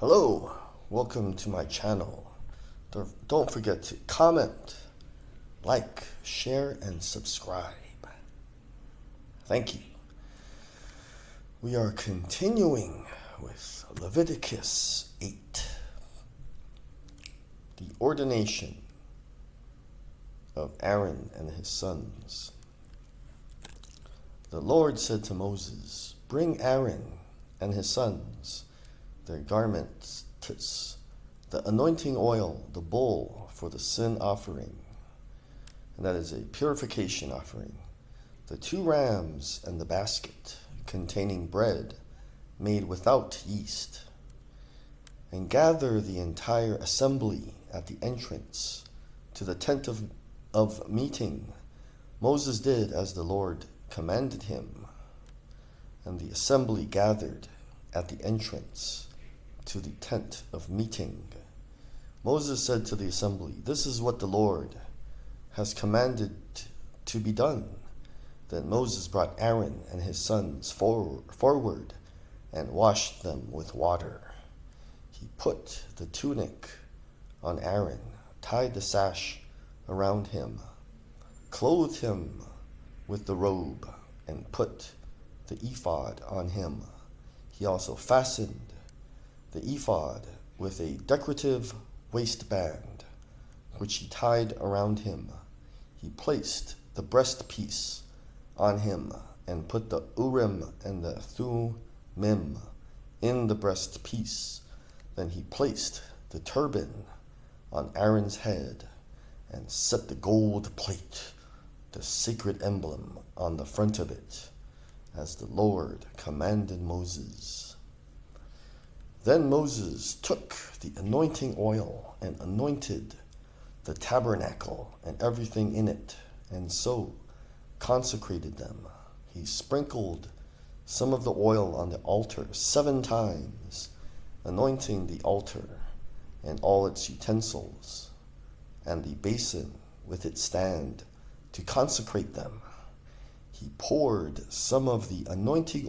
Hello, welcome to my channel. Don't forget to comment, like, share, and subscribe. Thank you. We are continuing with Leviticus 8, the ordination of Aaron and his sons. The Lord said to Moses, "Bring Aaron and his sons their garments, the anointing oil, the bowl for the sin offering," and that is a purification offering, the 2 rams and the basket containing bread made without yeast, and gather the entire assembly at the entrance to the tent of meeting. Moses did as the Lord commanded him, and the assembly gathered at the entrance to the tent of meeting. Moses said to the assembly, "This is what the Lord has commanded to be done." Then Moses brought Aaron and his sons forward and washed them with water. He put the tunic on Aaron, tied the sash around him, clothed him with the robe, and put the ephod on him. He also fastened the ephod with a decorative waistband, which he tied around him. He placed the breastpiece on him and put the Urim and the Thummim in the breastpiece. Then he placed the turban on Aaron's head and set the gold plate, the sacred emblem, on the front of it, as the Lord commanded Moses. Then Moses took the anointing oil and anointed the tabernacle and everything in it, and so consecrated them. He sprinkled some of the oil on the altar 7 times, anointing the altar and all its utensils, and the basin with its stand, to consecrate them. He poured some of the anointing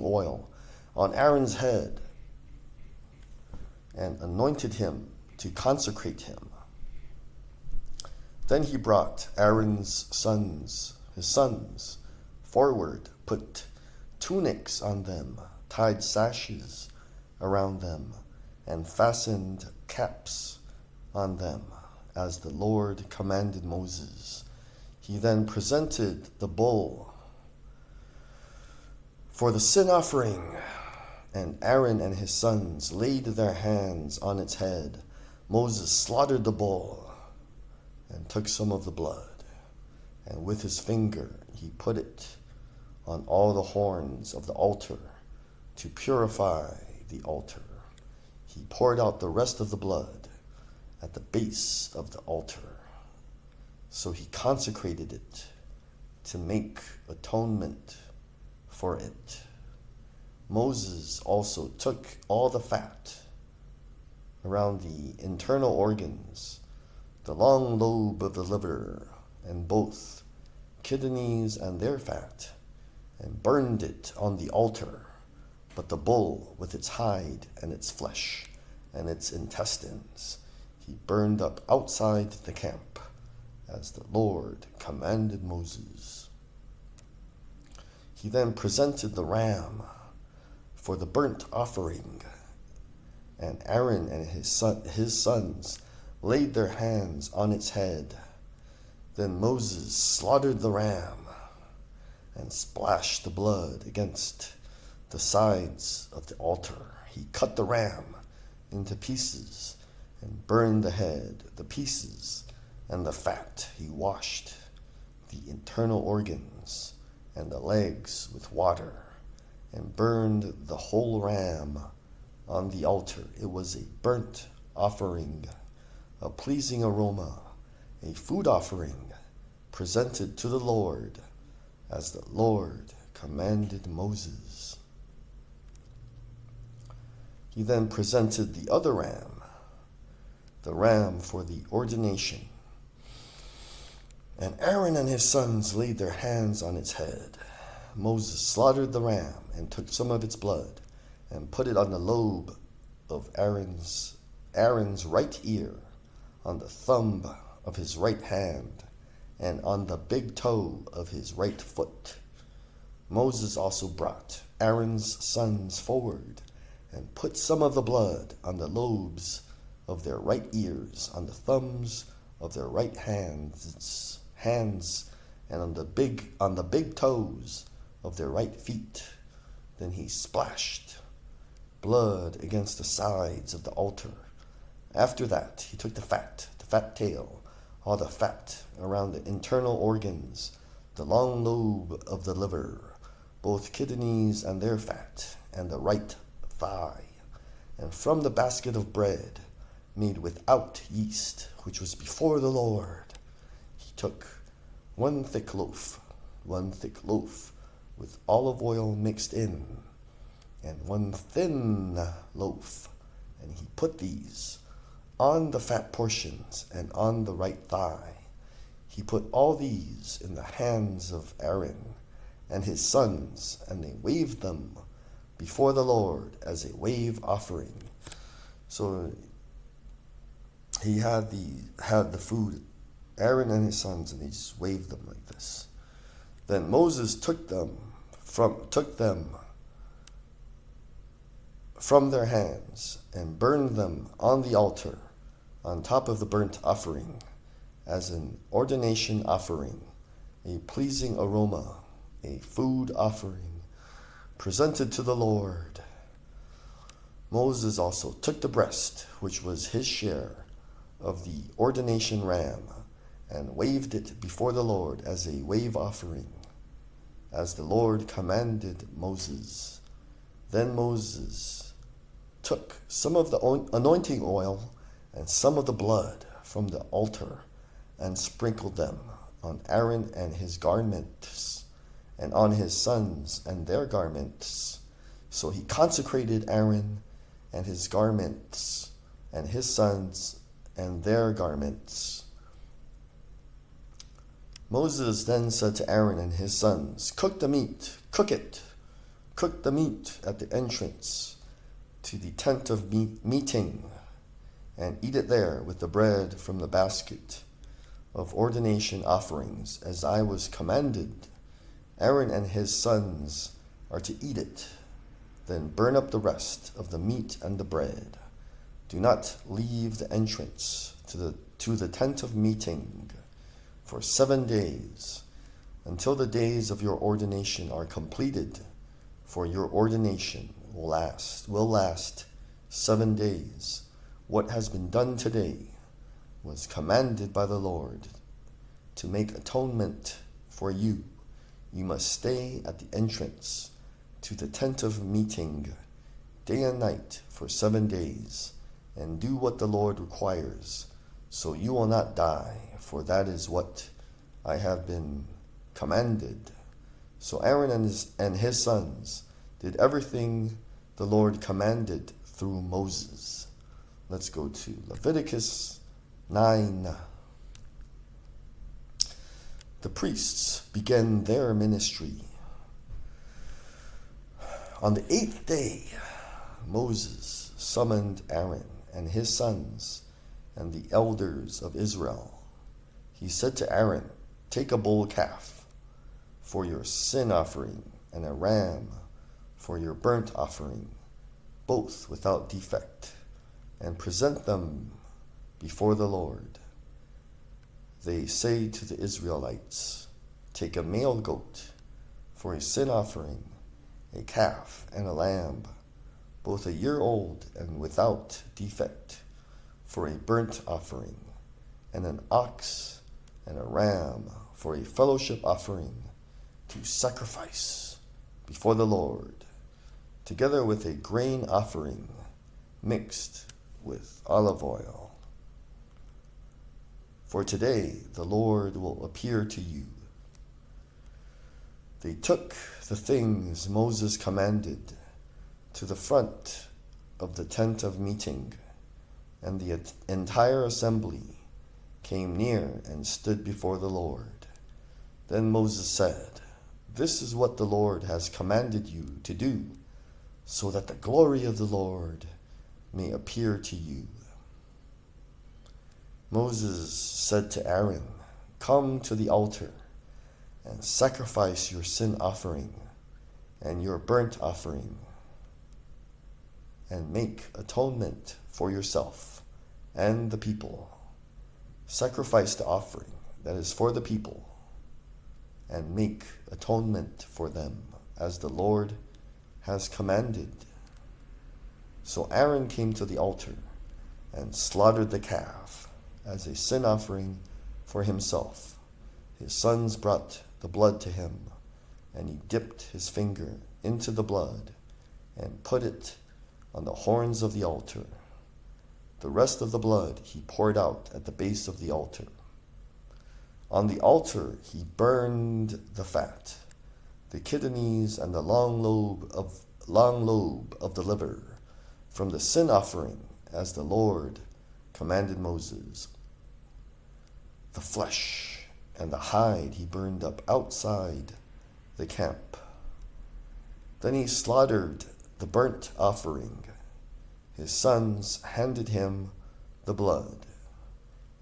oil on Aaron's head and anointed him to consecrate him. Then he brought Aaron's sons, his sons, forward, put tunics on them, tied sashes around them, and fastened caps on them, as the Lord commanded Moses. He then presented the bull for the sin offering, and Aaron and his sons laid their hands on its head. Moses slaughtered the bull and took some of the blood, and with his finger he put it on all the horns of the altar to purify the altar. He poured out the rest of the blood at the base of the altar. So he consecrated it to make atonement for it. Moses also took all the fat around the internal organs, the long lobe of the liver, and both kidneys and their fat, and burned it on the altar. But the bull with its hide and its flesh and its intestines he burned up outside the camp, as the Lord commanded Moses. He then presented the ram for the burnt offering, and Aaron and his sons laid their hands on its head. Then Moses slaughtered the ram and splashed the blood against the sides of the altar. He cut the ram into pieces and burned the head, the pieces, and the fat. He washed the internal organs and the legs with water, and burned the whole ram on the altar. It was a burnt offering, a pleasing aroma, a food offering presented to the Lord, as the Lord commanded Moses. He then presented the other ram, the ram for the ordination, and Aaron and his sons laid their hands on its head. Moses slaughtered the ram and took some of its blood and put it on the lobe of Aaron's right ear, on the thumb of his right hand, and on the big toe of his right foot. Moses also brought Aaron's sons forward and put some of the blood on the lobes of their right ears, on the thumbs of their right hands, and on the big toes of their right feet. Then he splashed blood against the sides of the altar. After that, he took the fat tail, all the fat around the internal organs, the long lobe of the liver, both kidneys and their fat, and the right thigh. And from the basket of bread made without yeast, which was before the Lord, he took one thick loaf with olive oil mixed in, and one thin loaf, and he put these on the fat portions and on the right thigh. He put all these in the hands of Aaron and his sons, and they waved them before the Lord as a wave offering. So he had the food, Aaron and his sons, and he just waved them like this. Then Moses took them from their hands and burned them on the altar on top of the burnt offering as an ordination offering, a pleasing aroma, a food offering presented to the Lord. Moses also took the breast, which was his share, of the ordination ram, and waved it before the Lord as a wave offering, as the Lord commanded Moses. Then Moses took some of the anointing oil and some of the blood from the altar and sprinkled them on Aaron and his garments, and on his sons and their garments. So he consecrated Aaron and his garments, and his sons and their garments. Moses then said to Aaron and his sons, cook the meat at the entrance to the tent of meeting, and eat it there with the bread from the basket of ordination offerings, as I was commanded. Aaron and his sons are to eat it. Then burn up the rest of the meat and the bread. Do not leave the entrance to the tent of meeting for 7 days, until the days of your ordination are completed, for your ordination will last 7 days. What has been done today was commanded by the Lord to make atonement for you. You must stay at the entrance to the tent of meeting day and night for 7 days, and do what the Lord requires, so you will not die, for that is what I have been commanded. So Aaron and his sons did everything the Lord commanded through Moses. Let's go to Leviticus 9. The priests began their ministry. On the 8th day, Moses summoned Aaron and his sons and the elders of Israel. He said to Aaron, take a bull calf for your sin offering and a ram for your burnt offering, both without defect, and present them before the Lord. They say to the Israelites, take a male goat for a sin offering, a calf and a lamb, both a year old and without defect, for a burnt offering, and an ox and a ram for a fellowship offering to sacrifice before the Lord, together with a grain offering mixed with olive oil. For today the Lord will appear to you. They took the things Moses commanded to the front of the tent of meeting, and the entire assembly came near and stood before the Lord. Then Moses said, this is what the Lord has commanded you to do, so that the glory of the Lord may appear to you. Moses said to Aaron, "Come to the altar and sacrifice your sin offering and your burnt offering, and make atonement for yourself and the people. Sacrifice the offering that is for the people, and make atonement for them, as the Lord has commanded." So Aaron came to the altar and slaughtered the calf as a sin offering for himself. His sons brought the blood to him, and he dipped his finger into the blood and put it on the horns of the altar. The rest of the blood he poured out at the base of the altar. On the altar he burned the fat, the kidneys, and the long lobe of the liver from the sin offering, as the Lord commanded Moses. The flesh and the hide he burned up outside the camp. Then he slaughtered the burnt offering. His sons handed him the blood,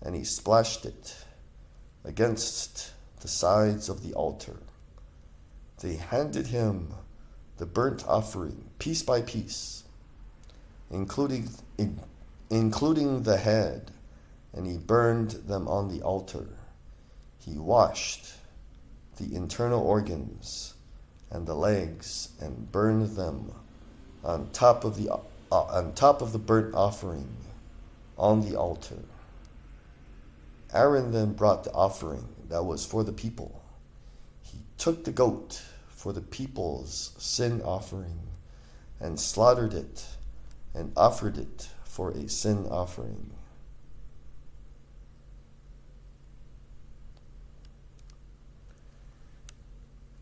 and he splashed it against the sides of the altar. They handed him the burnt offering piece by piece, including the head, and he burned them on the altar. He washed the internal organs and the legs and burned them on top of the burnt offering on the altar. Aaron then brought the offering that was for the people. He took the goat for the people's sin offering and slaughtered it and offered it for a sin offering.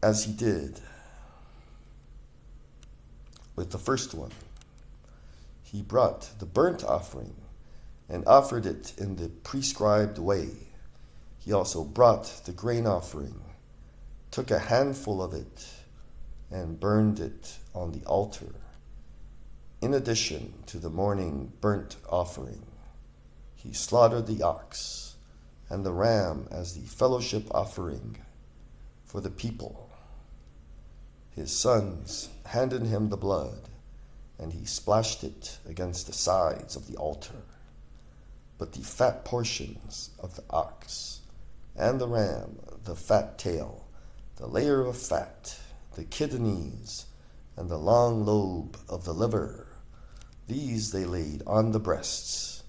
As he did with the first one, he brought the burnt offering and offered it in the prescribed way. He also brought the grain offering, took a handful of it, and burned it on the altar, in addition to the morning burnt offering. He slaughtered the ox and the ram as the fellowship offering for the people. His sons handed him the blood, and he splashed it against the sides of the altar. But the fat portions of the ox and the ram, the fat tail, the layer of fat, the kidneys, and the long lobe of the liver, these they laid on the breasts,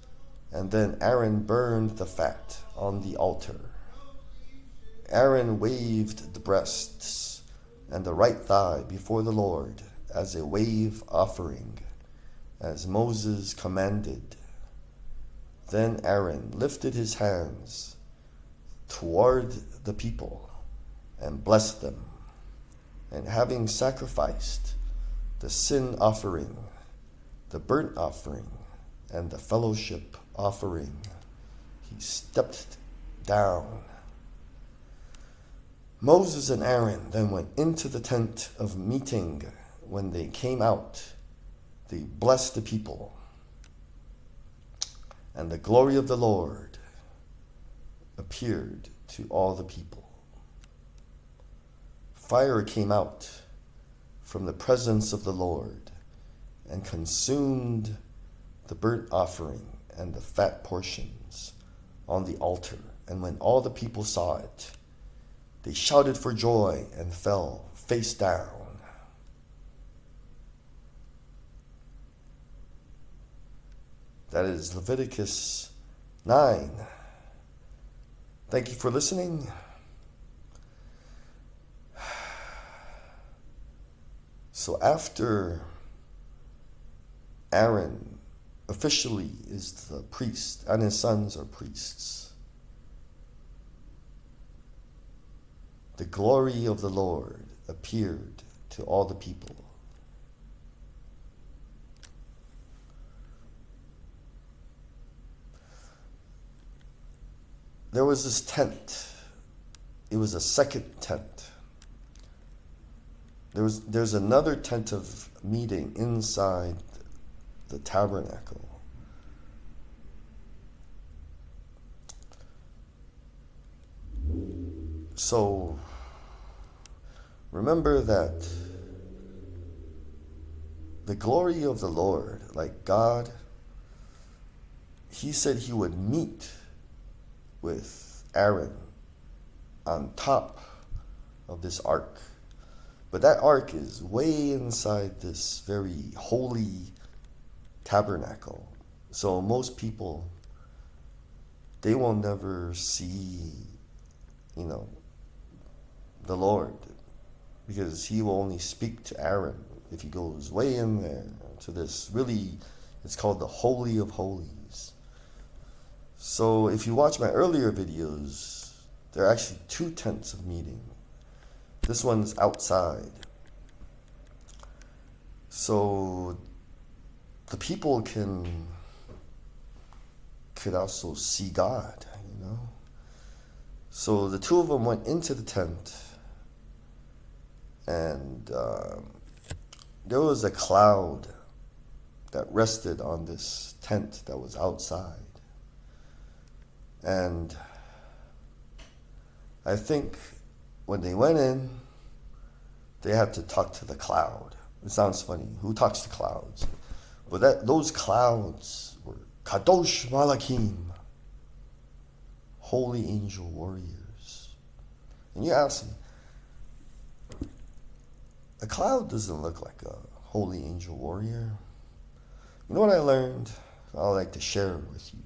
and then Aaron burned the fat on the altar. Aaron waved the breasts and the right thigh before the Lord as a wave offering, as Moses commanded. Then Aaron lifted his hands toward the people and blessed them, and having sacrificed the sin offering, the burnt offering, and the fellowship offering, he stepped down. Moses and Aaron then went into the tent of meeting. When they came out, they blessed the people, and the glory of the Lord appeared to all the people. Fire came out from the presence of the Lord and consumed the burnt offering and the fat portions on the altar. And when all the people saw it, they shouted for joy and fell face down. That is Leviticus 9. Thank you for listening. So after Aaron officially is the priest and his sons are priests, the glory of the Lord appeared to all the people. There was this tent. It was a second tent. There's another tent of meeting inside the tabernacle. So remember that the glory of the Lord, like God, he said he would meet with Aaron on top of this ark. But that ark is way inside this very holy tabernacle. So most people, they will never see, the Lord, because he will only speak to Aaron if he goes way in there to this really, it's called the Holy of Holies. So if you watch my earlier videos, there are actually 2 tents of meeting. This one's outside. So the people could also see God, So the 2 of them went into the tent, and there was a cloud that rested on this tent that was outside. And I think when they went in, they had to talk to the cloud. It sounds funny. Who talks to clouds? But those clouds were Kadosh Malachim, holy angel warriors. And you ask me, a cloud doesn't look like a holy angel warrior. You know what I learned? I'd like to share with you.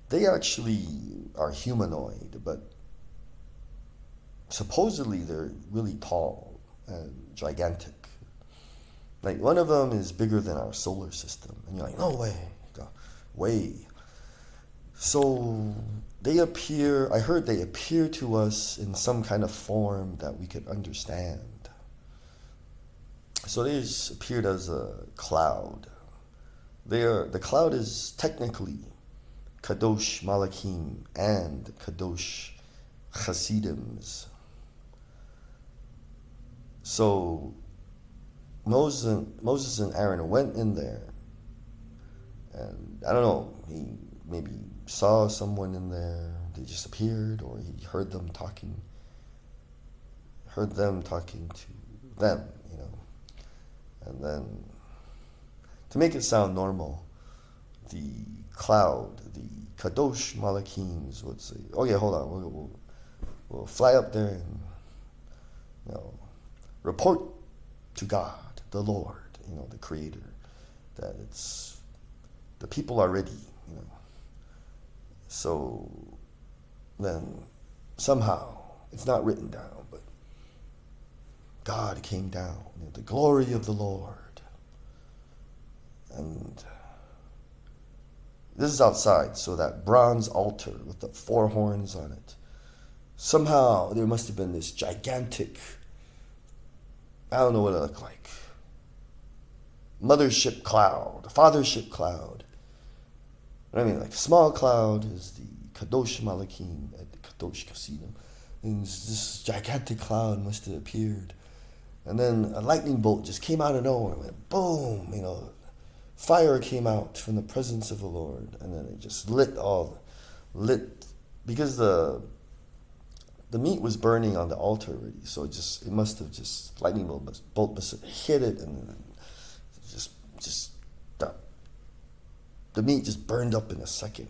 They actually are humanoid, but supposedly they're really tall and gigantic. Like one of them is bigger than our solar system. And you're like, no way. Way. So I heard they appear to us in some kind of form that we could understand. So they just appeared as a cloud. The cloud is technically Kadosh Malachim and Kadosh Chassidims. So Moses and Aaron went in there, and I don't know, he maybe saw someone in there, they just appeared, or he heard them talking to them, And then, to make it sound normal, the cloud, the Kadosh Malachims would say, oh yeah, hold on, we'll fly up there and, report to God, the Lord, the Creator, that the people are ready, So then somehow, it's not written down, but God came down, the glory of the Lord. And this is outside, so that bronze altar with the 4 horns on it. Somehow there must have been this gigantic, I don't know what it looked like, mothership cloud, fathership cloud. Like a small cloud is the Kadosh Malachim and the Kadosh Chassidim. And this gigantic cloud must have appeared. And then a lightning bolt just came out of nowhere and went boom, fire came out from the presence of the Lord. And then it just lit, because the meat was burning on the altar already. So it must have just, lightning bolt must have hit it, and the meat just burned up in a second.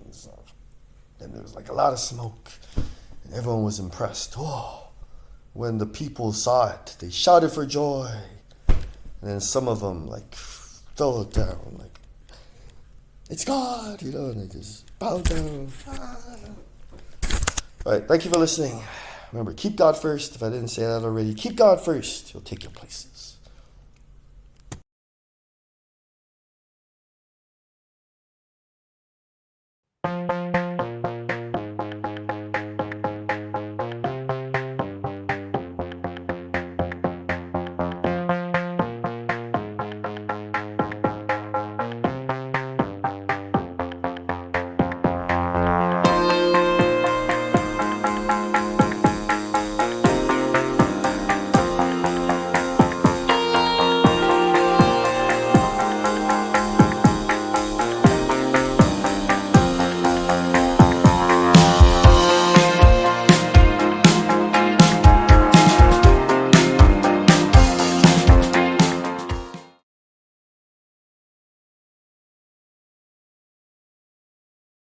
And there was like a lot of smoke, and everyone was impressed. Whoa. When the people saw it, they shouted for joy. And then some of them fell down, it's God, and they just bowed down. All right, thank you for listening. Remember, keep God first. If I didn't say that already, keep God first. He'll take your places.